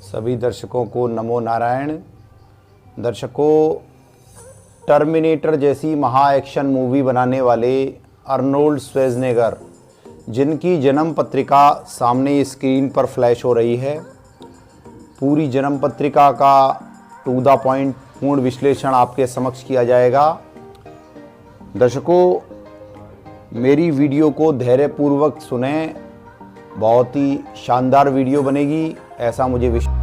सभी दर्शकों को नमो नारायण। दर्शकों, टर्मिनेटर जैसी महा एक्शन मूवी बनाने वाले अर्नोल्ड श्वार्ज़नेगर, जिनकी जन्म पत्रिका सामने स्क्रीन पर फ्लैश हो रही है, पूरी जन्म पत्रिका का टू द पॉइंट पूर्ण विश्लेषण आपके समक्ष किया जाएगा। दर्शकों, मेरी वीडियो को धैर्यपूर्वक सुनें, बहुत ही शानदार वीडियो बनेगी, ऐसा मुझे विश्वास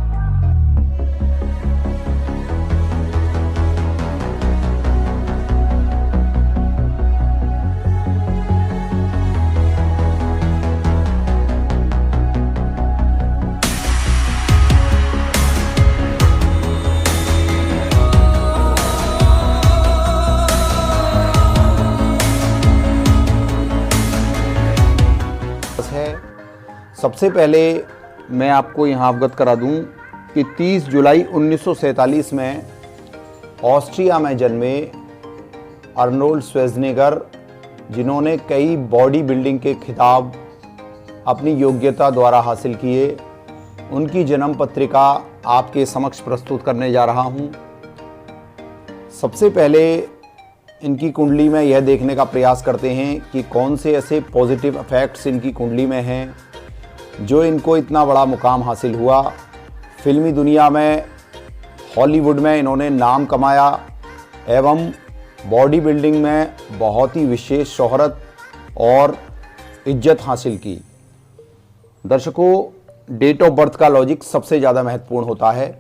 है। सबसे पहले मैं आपको यहाँ अवगत करा दूँ कि 30 जुलाई 1947 में ऑस्ट्रिया में जन्मे अर्नोल्ड श्वार्ज़नेगर, जिन्होंने कई बॉडी बिल्डिंग के खिताब अपनी योग्यता द्वारा हासिल किए, उनकी जन्म पत्रिका आपके समक्ष प्रस्तुत करने जा रहा हूँ। सबसे पहले इनकी कुंडली में यह देखने का प्रयास करते हैं कि कौन से ऐसे पॉजिटिव इफ़ेक्ट्स इनकी कुंडली में हैं जो इनको इतना बड़ा मुकाम हासिल हुआ। फिल्मी दुनिया में, हॉलीवुड में इन्होंने नाम कमाया एवं बॉडी बिल्डिंग में बहुत ही विशेष शोहरत और इज्जत हासिल की। दर्शकों, डेट ऑफ बर्थ का लॉजिक सबसे ज़्यादा महत्वपूर्ण होता है।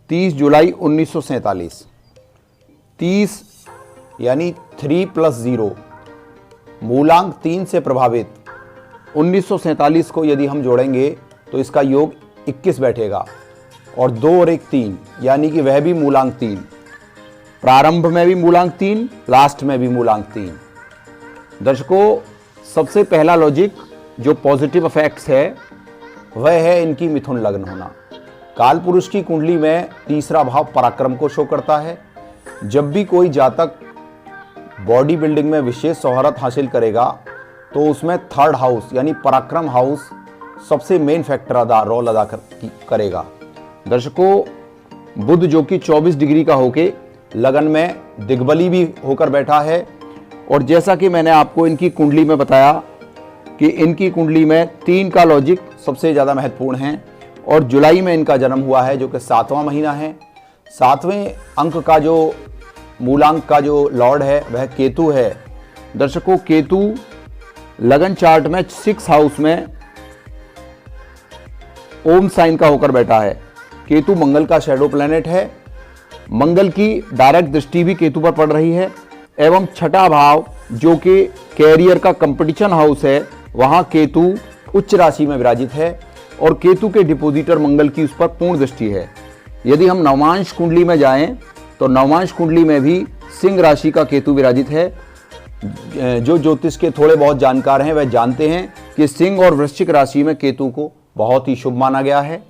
30 जुलाई 1947, 30 यानी 3 + 0, मूलांक 3 से प्रभावित 1947 को यदि हम जोड़ेंगे तो इसका योग 21 बैठेगा और 2 और 1 3, यानी कि वह भी मूलांक 3। प्रारंभ में भी मूलांक 3, लास्ट में भी मूलांक 3। दर्शकों, सबसे पहला लॉजिक जो पॉजिटिव इफेक्ट्स है वह है इनकी मिथुन लग्न होना। काल पुरुष की कुंडली में तीसरा भाव पराक्रम को शो करता है। जब भी कोई जातक बॉडी बिल्डिंग में विशेष शोहरत हासिल करेगा तो उसमें थर्ड हाउस यानी पराक्रम हाउस सबसे मेन फैक्टर रोल अदा करेगा। दर्शकों, बुध जो कि 24 डिग्री का होके लगन में दिग्बली भी होकर बैठा है, और जैसा कि मैंने आपको इनकी कुंडली में बताया कि इनकी कुंडली में 3 का लॉजिक सबसे ज़्यादा महत्वपूर्ण है, और जुलाई में इनका जन्म हुआ है जो कि 7वां महीना है। 7वें अंक का जो मूलांक का जो लॉर्ड है वह केतु है। दर्शकों, केतु लगन चार्ट में 6 हाउस में ओम साइन का होकर बैठा है। केतु मंगल का शैडो प्लैनेट है। मंगल की डायरेक्ट दृष्टि भी केतु पर पड़ रही है, एवं छठा भाव जो कि कैरियर का कंपटीशन हाउस है, वहां केतु उच्च राशि में विराजित है, और केतु के डिपोजिटर मंगल की उस पर पूर्ण दृष्टि है। यदि हम नवांश कुंडली में जाएं तो नवांश कुंडली में भी सिंह राशि का केतु विराजित है। जो ज्योतिष के थोड़े बहुत जानकार हैं वह जानते हैं कि सिंह और वृश्चिक राशि में केतु को बहुत ही शुभ माना गया है।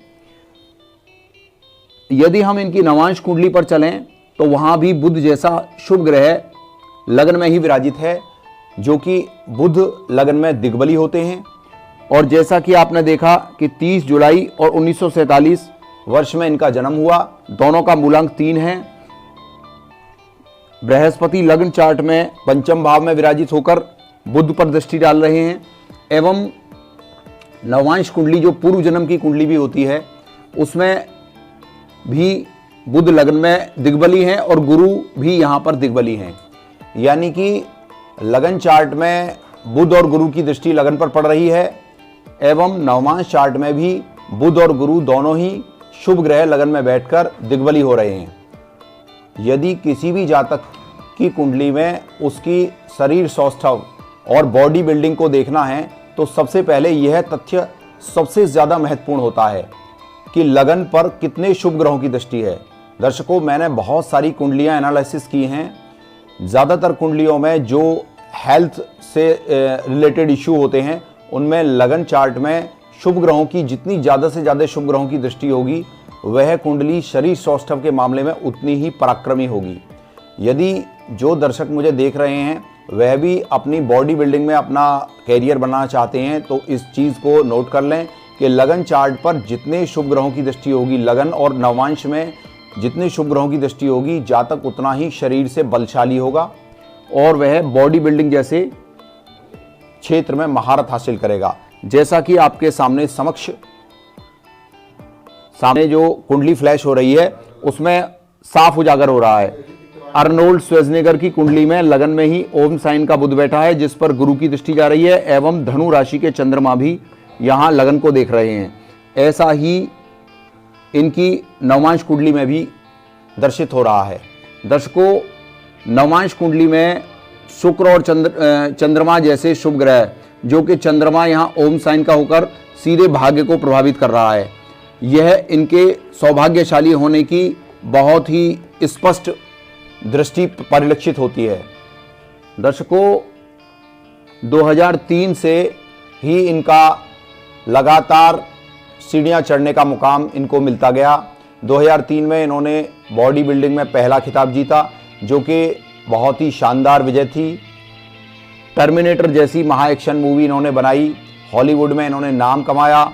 यदि हम इनकी नवांश कुंडली पर चलें तो वहां भी बुध जैसा शुभ ग्रह लग्न में ही विराजित है, जो कि बुध लग्न में दिग्बली होते हैं। और जैसा कि आपने देखा कि 30 जुलाई और 1947 वर्ष में इनका जन्म हुआ, दोनों का मूलांक 3 है। बृहस्पति लग्न चार्ट में 5वें भाव में विराजित होकर बुध पर दृष्टि डाल रहे हैं, एवं नवांश कुंडली जो पूर्व जन्म की कुंडली भी होती है उसमें भी बुध लग्न में दिग्बली हैं और गुरु भी यहाँ पर दिग्बली हैं। यानी कि लगन चार्ट में बुध और गुरु की दृष्टि लगन पर पड़ रही है, एवं नवमांश चार्ट में भी बुध और गुरु दोनों ही शुभ ग्रह लगन में बैठकर दिग्बली हो रहे हैं। यदि किसी भी जातक की कुंडली में उसकी शरीर सौष्ठव और बॉडी बिल्डिंग को देखना है तो सबसे पहले यह तथ्य सबसे ज़्यादा महत्वपूर्ण होता है कि लगन पर कितने शुभ ग्रहों की दृष्टि है। दर्शकों, मैंने बहुत सारी कुंडलियां एनालिसिस की हैं। ज़्यादातर कुंडलियों में जो हेल्थ से रिलेटेड इश्यू होते हैं उनमें लगन चार्ट में शुभ ग्रहों की जितनी ज़्यादा से ज़्यादा शुभ ग्रहों की दृष्टि होगी वह कुंडली शरीर सौष्ठव के मामले में उतनी ही पराक्रमी होगी। यदि जो दर्शक मुझे देख रहे हैं वह भी अपनी बॉडी बिल्डिंग में अपना कैरियर बनाना चाहते हैं तो इस चीज़ को नोट कर लें कि लगन चार्ट पर जितने शुभ ग्रहों की दृष्टि होगी, लगन और नवांश में जितने शुभ ग्रहों की दृष्टि होगी, जातक उतना ही शरीर से बलशाली होगा और वह बॉडी बिल्डिंग जैसे क्षेत्र में महारत हासिल करेगा। जैसा कि आपके सामने जो कुंडली फ्लैश हो रही है उसमें साफ उजागर हो रहा है। अर्नोल्ड श्वार्ज़नेगर की कुंडली में लगन में ही ओम साइन का बुध बैठा है, जिस पर गुरु की दृष्टि जा रही है एवं धनु राशि के चंद्रमा भी यहाँ लगन को देख रहे हैं। ऐसा ही इनकी नवांश कुंडली में भी दर्शित हो रहा है। दर्शकों, नवांश कुंडली में शुक्र और चंद्रमा जैसे शुभ ग्रह, जो कि चंद्रमा यहाँ ओम साइन का होकर सीधे भाग्य को प्रभावित कर रहा है, यह इनके सौभाग्यशाली होने की बहुत ही स्पष्ट दृष्टि परिलक्षित होती है। दर्शकों, 2003 से ही इनका लगातार सीढ़ियां चढ़ने का मुकाम इनको मिलता गया। 2003 में इन्होंने बॉडी बिल्डिंग में पहला खिताब जीता, जो कि बहुत ही शानदार विजय थी। टर्मिनेटर जैसी महा एक्शन मूवी इन्होंने बनाई, हॉलीवुड में इन्होंने नाम कमाया।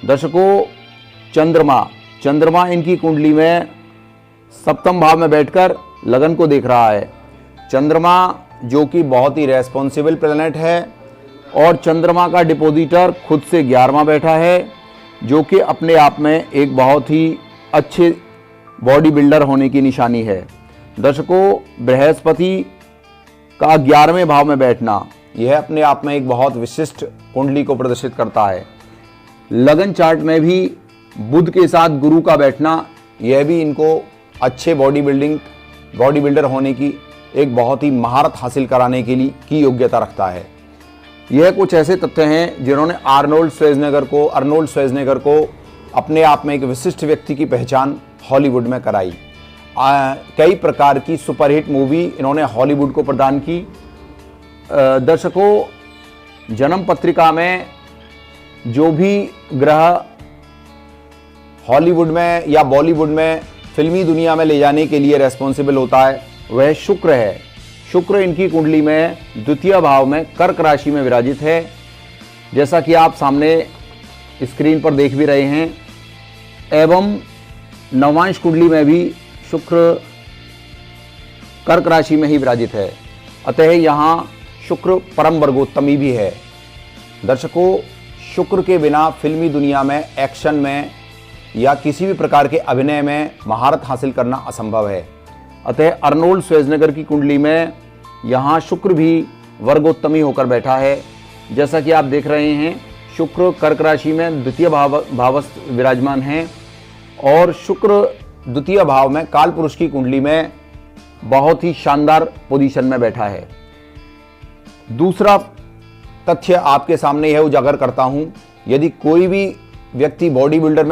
दर्शकों, चंद्रमा इनकी कुंडली में सप्तम भाव में बैठकर लगन को देख रहा है। चंद्रमा जो कि बहुत ही रेस्पॉन्सिबल प्लैनेट है और चंद्रमा का डिपोजिटर खुद से 11वां बैठा है, जो कि अपने आप में एक बहुत ही अच्छे बॉडी बिल्डर होने की निशानी है। दर्शकों, बृहस्पति का 11वें भाव में बैठना यह अपने आप में एक बहुत विशिष्ट कुंडली को प्रदर्शित करता है। लगन चार्ट में भी बुध के साथ गुरु का बैठना यह भी इनको अच्छे बॉडी बिल्डर होने की एक बहुत ही महारत हासिल कराने के लिए की योग्यता रखता है। यह कुछ ऐसे तथ्य हैं जिन्होंने अर्नोल्ड श्वार्ज़नेगर को अपने आप में एक विशिष्ट व्यक्ति की पहचान हॉलीवुड में कराई। कई प्रकार की सुपरहिट मूवी इन्होंने हॉलीवुड को प्रदान की। दर्शकों, जन्म पत्रिका में जो भी ग्रह हॉलीवुड में या बॉलीवुड में फिल्मी दुनिया में ले जाने के लिए रेस्पॉन्सिबल होता है, वह शुक्र है। शुक्र इनकी कुंडली में द्वितीय भाव में कर्क राशि में विराजित है, जैसा कि आप सामने स्क्रीन पर देख भी रहे हैं। एवं नवांश कुंडली में भी शुक्र कर्क राशि में ही विराजित है, अतः यहाँ शुक्र परम वर्गोत्तमी भी है। दर्शकों, शुक्र के बिना फिल्मी दुनिया में, एक्शन में या किसी भी प्रकार के अभिनय में महारत हासिल करना असंभव है। अतः अर्नोल्ड श्वार्ज़नेगर की कुंडली में यहाँ शुक्र भी वर्गोत्तमी होकर बैठा है। जैसा कि आप देख रहे हैं, शुक्र कर्क राशि में द्वितीय भावस्थ विराजमान हैं और शुक्र द्वितीय भाव में काल पुरुष की कुंडली में बहुत ही शानदार पोजीशन में बैठा है। दूसरा तथ्य आपके सामने यह उजागर करता हूं, यदि कोई भी व्यक्ति बॉडी बिल्डिंग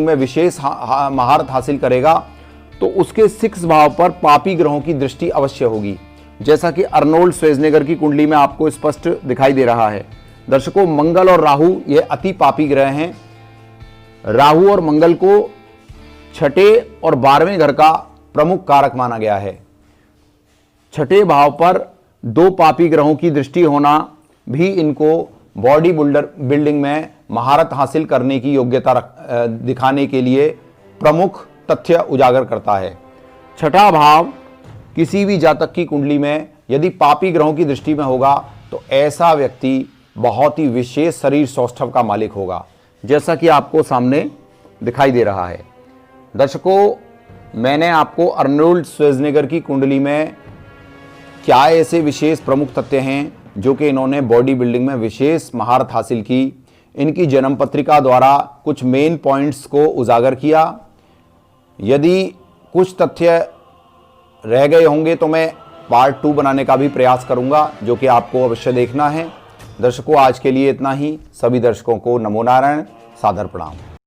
में विशेष महारत हासिल करेगा तो उसके 6 भाव पर पापी ग्रहों की दृष्टि अवश्य होगी, जैसा कि अर्नोल्ड श्वार्ज़नेगर की कुंडली में आपको स्पष्ट दिखाई दे रहा है। दर्शकों, मंगल और राहु ये अति पापी ग्रह हैं। राहु और मंगल को छठे और 12वें घर का प्रमुख कारक माना गया है। छठे भाव पर 2 पापी ग्रहों की दृष्टि होना भी इनको बॉडी बिल्डिंग में महारत हासिल करने की योग्यता दिखाने के लिए प्रमुख तथ्य उजागर करता है। छठा भाव किसी भी जातक की कुंडली में यदि पापी ग्रहों की दृष्टि में होगा तो ऐसा व्यक्ति बहुत ही विशेष शरीर सौष्ठव का मालिक होगा, जैसा कि आपको सामने दिखाई दे रहा है। दर्शकों, मैंने आपको अर्नोल्ड श्वार्ज़नेगर की कुंडली में क्या ऐसे विशेष प्रमुख तथ्य हैं जो कि इन्होंने बॉडी बिल्डिंग में विशेष महारत हासिल की, इनकी जन्म पत्रिका द्वारा कुछ मेन पॉइंट्स को उजागर किया। यदि कुछ तथ्य रह गए होंगे तो मैं पार्ट 2 बनाने का भी प्रयास करूंगा, जो कि आपको अवश्य देखना है। दर्शकों, आज के लिए इतना ही। सभी दर्शकों को नमो नारायण, सादर प्रणाम।